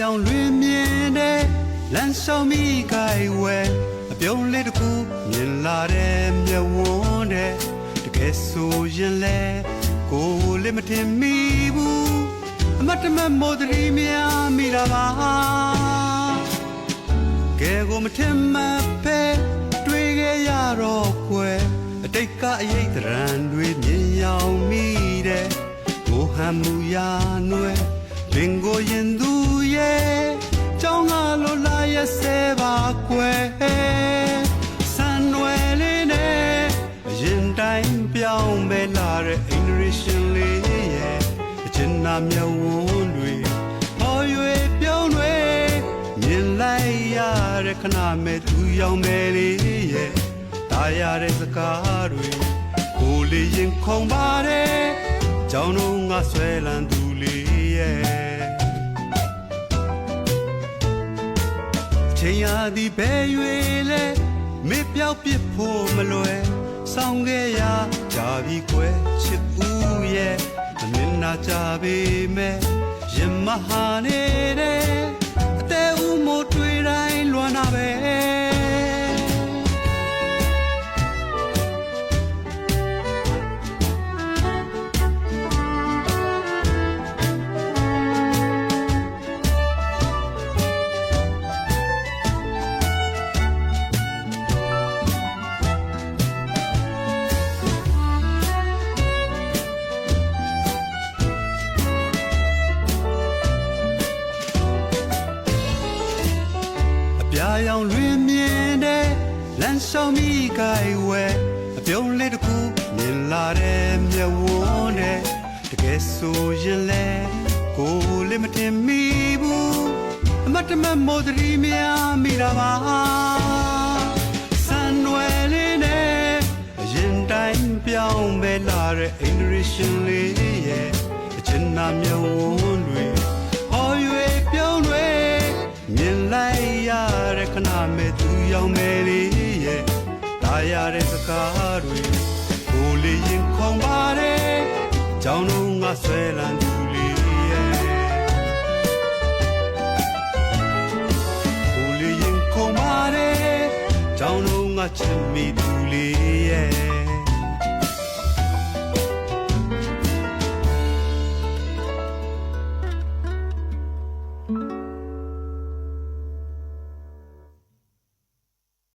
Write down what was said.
ရောင်လွင်မြင်တဲ့လမ်းလျှောက်မိကိုင်ဝဲအပြုံးလေးတစ်ခုမြင်လာတဲ့မျက်ဝန်းတဲ့တကယ်ဆိုရင်လဲကိုယ်လေးမထင်မိဘူးအမတ်တမဲ့မိုးတရီများမိတာပါကဲကိုမထင်မှပဲတွေ့ခဲ့ရတော့ကွယ်အတိတ်ကအရေးတရံတွေမြင်ရောက်မိတဲ့ကိုဟန်မူရာနွယ်လင်ကိုရင်သူရဲ့ကြောင်းကလိုလာရဲ့ဆဲပါကွယ်ဆန်နွယ်လေးနဲ့ရင်တိုင်းပြောင်းပဲလာတဲ့အင်ဒရီရှင်လေးရဲ့အချင်နာမျက်ဝန်းတွေဟောရွေပြုံးတွေမြင်လိုက်ရတဲ့ခဏမဲ့သူရောင်မယ်လေးရဲ့တာရတဲ့စကားတွေကိုလေးရင်ခုန်ပါတယ်ကြောင်းတော့ငါဆွဲလန်းသူလေးရဲ့ချိန်ရသည်ဘယ်ရွေလဲမေ့ပြောက်ပြစ်ဖို့မလွယ်ဆောင်ခဲ့ရကြပြီခွဲချစ်ဦးရဲ့မျက်နှာကြပေမဲ့ရင်မဟာနေတဲ့အသေးဦးမို့တွေ့တိုင်းလွမ်းတာပဲရောင်လွင်မြင်တဲ့လမ်းလျှောက်မိကိုင်ဝဲအပြုံးလေးတစ်ခုမြင်လာတဲ့မျက်ဝန်းတဲ့တကယ်ဆိုရင်လဲကိုယ်လေးမထင်မိဘူးအမတ်တမဲ့မိုးတရီများမိတာပါဆန်နွယ်လေးနဲ့ရင်တိုင်းပြောင်းပဲလာတဲ့အင်ဒရီရှင်လေးရဲ့အချင်နာမျက်ဝန်းတွေဟောရွေပြုံးတွေမြင်လိုက်ရတဲ့ခဏမဲ့သူရောင်မယ်လေးရဲ့တာရတဲ့စကားတွေကိုလေးရင်ခုန်ပါတယ်ကြောင်းတော့ငါဆွဲလန်းသူလေးရဲ့ကိုလေးရင်ခုန်ပါတယ်ကြောင်းတော့ငါချစ်မိသူလေးရဲ့